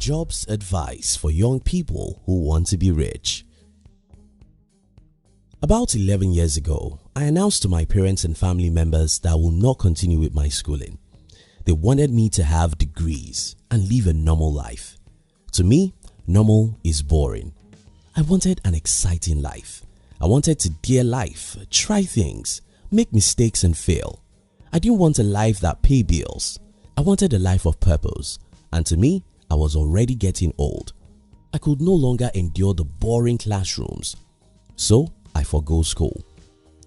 Jobs advice for young people who want to be rich. About 11 years ago, I announced to my parents and family members that I will not continue with my schooling. They wanted me to have degrees and live a normal life. To me, normal is boring. I wanted an exciting life. I wanted to dare life, try things, make mistakes and fail. I didn't want a life that paid bills. I wanted a life of purpose, and to me, I was already getting old. I could no longer endure the boring classrooms. So I forgo school.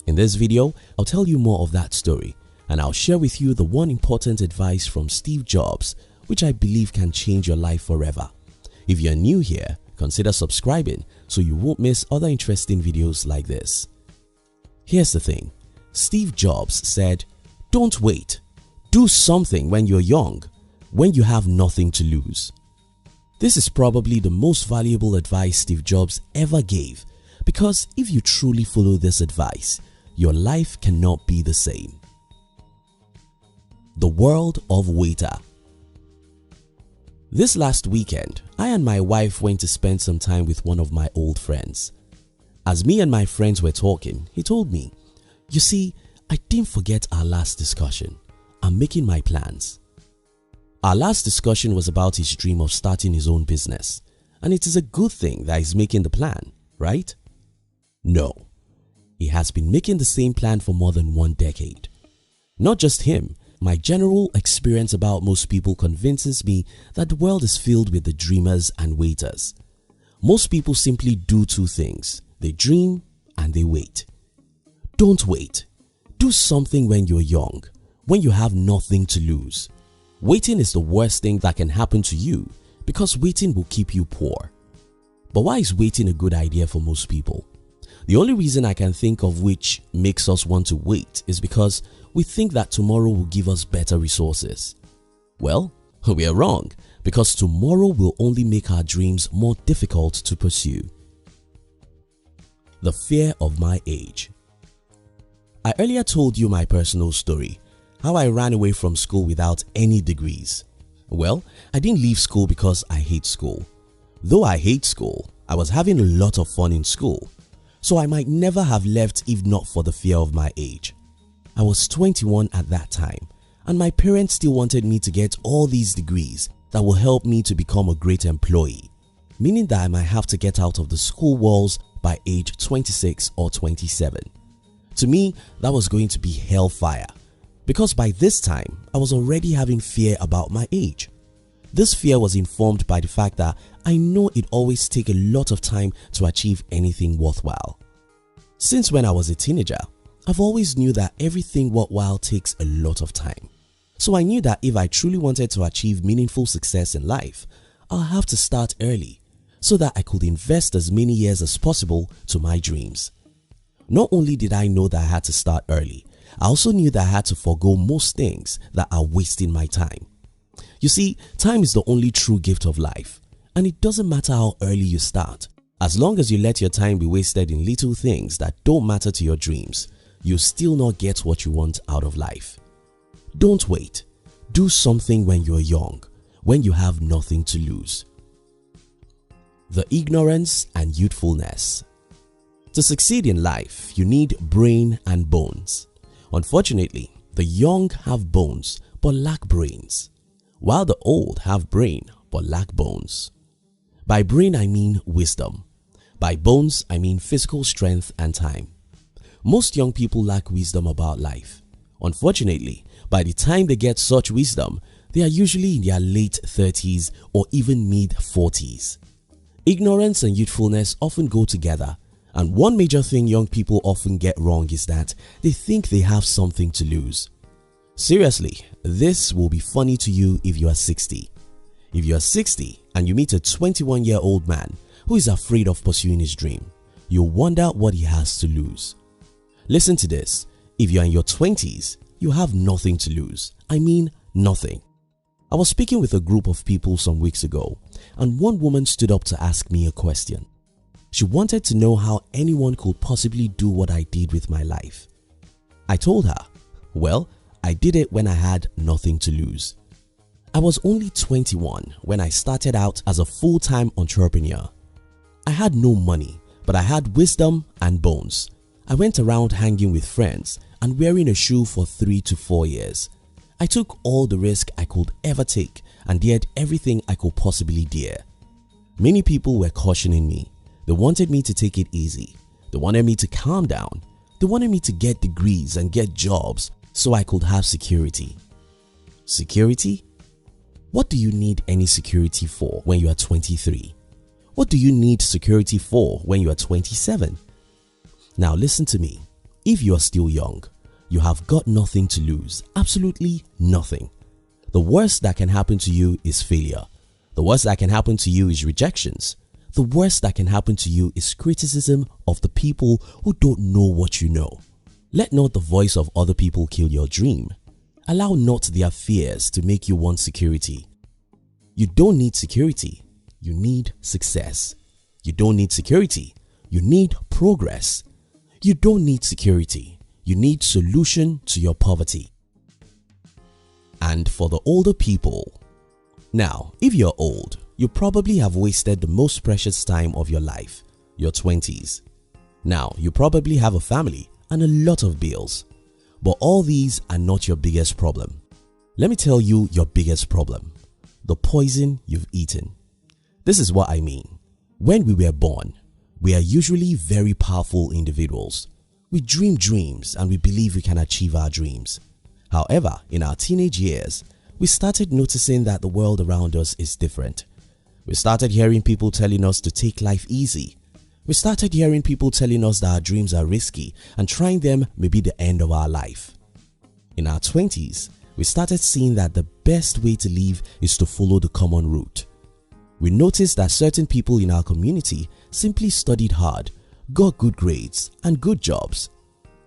In this video, I'll tell you more of that story, and I'll share with you the one important advice from Steve Jobs which I believe can change your life forever. If you're new here, consider subscribing so you won't miss other interesting videos like this. Here's the thing. Steve Jobs said, "Don't wait. Do something when you're young, when you have nothing to lose." This is probably the most valuable advice Steve Jobs ever gave, because if you truly follow this advice, your life cannot be the same. The world of waiter. This last weekend, I and my wife went to spend some time with one of my old friends. As me and my friends were talking, he told me, "You see, I didn't forget our last discussion. I'm making my plans." Our last discussion was about his dream of starting his own business, and it is a good thing that he's making the plan, right? No. He has been making the same plan for more than 1 decade. Not just him, my general experience about most people convinces me that the world is filled with the dreamers and waiters. Most people simply do two things. They dream and they wait. Don't wait. Do something when you're young, when you have nothing to lose. Waiting is the worst thing that can happen to you because waiting will keep you poor. But why is waiting a good idea for most people? The only reason I can think of which makes us want to wait is because we think that tomorrow will give us better resources. Well, we are wrong, because tomorrow will only make our dreams more difficult to pursue. The fear of my age. I earlier told you my personal story, how I ran away from school without any degrees. Well, I didn't leave school because I hate school. Though I hate school, I was having a lot of fun in school. So I might never have left if not for the fear of my age. I was 21 at that time, and my parents still wanted me to get all these degrees that will help me to become a great employee, meaning that I might have to get out of the school walls by age 26 or 27. To me, that was going to be hellfire, because by this time, I was already having fear about my age. This fear was informed by the fact that I know it always takes a lot of time to achieve anything worthwhile. Since when I was a teenager, I've always knew that everything worthwhile takes a lot of time. So I knew that if I truly wanted to achieve meaningful success in life, I'll have to start early so that I could invest as many years as possible to my dreams. Not only did I know that I had to start early, I also knew that I had to forego most things that are wasting my time. You see, time is the only true gift of life, and it doesn't matter how early you start. As long as you let your time be wasted in little things that don't matter to your dreams, you'll still not get what you want out of life. Don't wait. Do something when you're young, when you have nothing to lose. The ignorance and youthfulness. To succeed in life, you need brain and bones. Unfortunately, the young have bones but lack brains, while the old have brain but lack bones. By brain I mean wisdom. By bones I mean physical strength and time. Most young people lack wisdom about life. Unfortunately, by the time they get such wisdom, they are usually in their late 30s or even mid-40s. Ignorance and youthfulness often go together, and one major thing young people often get wrong is that they think they have something to lose. Seriously, this will be funny to you if you are 60. If you are 60 and you meet a 21-year-old man who is afraid of pursuing his dream, you'll wonder what he has to lose. Listen to this. If you are in your 20s, you have nothing to lose. I mean nothing. I was speaking with a group of people some weeks ago, and one woman stood up to ask me a question. She wanted to know how anyone could possibly do what I did with my life. I told her, well, I did it when I had nothing to lose. I was only 21 when I started out as a full-time entrepreneur. I had no money, but I had wisdom and bones. I went around hanging with friends and wearing a shoe for 3 to 4 years. I took all the risk I could ever take and dared everything I could possibly dare. Many people were cautioning me. They wanted me to take it easy. They wanted me to calm down. They wanted me to get degrees and get jobs so I could have security. Security? What do you need any security for when you are 23? What do you need security for when you are 27? Now listen to me. If you are still young, you have got nothing to lose, absolutely nothing. The worst that can happen to you is failure. The worst that can happen to you is rejections. The worst that can happen to you is criticism of the people who don't know what you know. Let not the voice of other people kill your dream. Allow not their fears to make you want security. You don't need security, you need success. You don't need security, you need progress. You don't need security, you need solution to your poverty. And for the older people, now if you're old, you probably have wasted the most precious time of your life, your 20s. Now you probably have a family and a lot of bills. But all these are not your biggest problem. Let me tell you your biggest problem. The poison you've eaten. This is what I mean. When we were born, we are usually very powerful individuals. We dream dreams and we believe we can achieve our dreams. However, in our teenage years, we started noticing that the world around us is different. We started hearing people telling us to take life easy. We started hearing people telling us that our dreams are risky and trying them may be the end of our life. In our 20s, we started seeing that the best way to live is to follow the common route. We noticed that certain people in our community simply studied hard, got good grades and good jobs.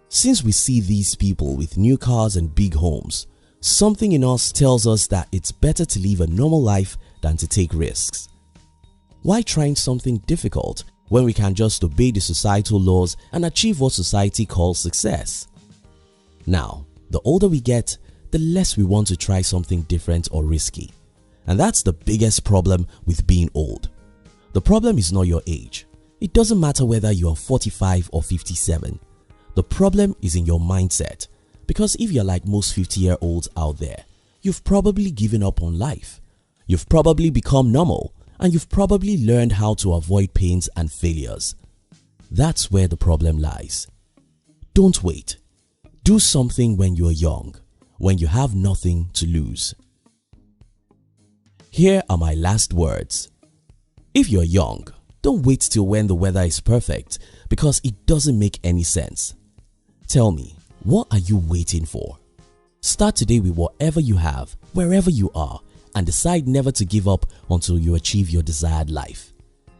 Since we see these people with new cars and big homes, something in us tells us that it's better to live a normal life than to take risks. Why trying something difficult when we can just obey the societal laws and achieve what society calls success? Now, the older we get, the less we want to try something different or risky. And that's the biggest problem with being old. The problem is not your age. It doesn't matter whether you are 45 or 57. The problem is in your mindset. Because if you're like most 50-year-olds out there, you've probably given up on life. You've probably become normal and you've probably learned how to avoid pains and failures. That's where the problem lies. Don't wait. Do something when you're young, when you have nothing to lose. Here are my last words. If you're young, don't wait till when the weather is perfect because it doesn't make any sense. Tell me, what are you waiting for? Start today with whatever you have, wherever you are, and decide never to give up until you achieve your desired life.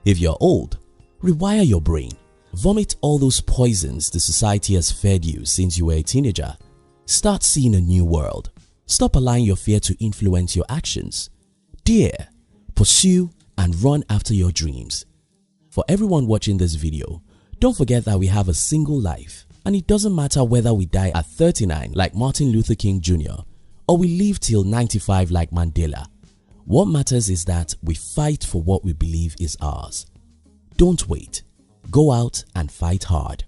If you're old, rewire your brain. Vomit all those poisons the society has fed you since you were a teenager. Start seeing a new world. Stop allowing your fear to influence your actions. Dare, pursue, and run after your dreams. For everyone watching this video, don't forget that we have a single life, and it doesn't matter whether we die at 39 like Martin Luther King Jr. or we live till 95 like Mandela. What matters is that we fight for what we believe is ours. Don't wait. Go out and fight hard.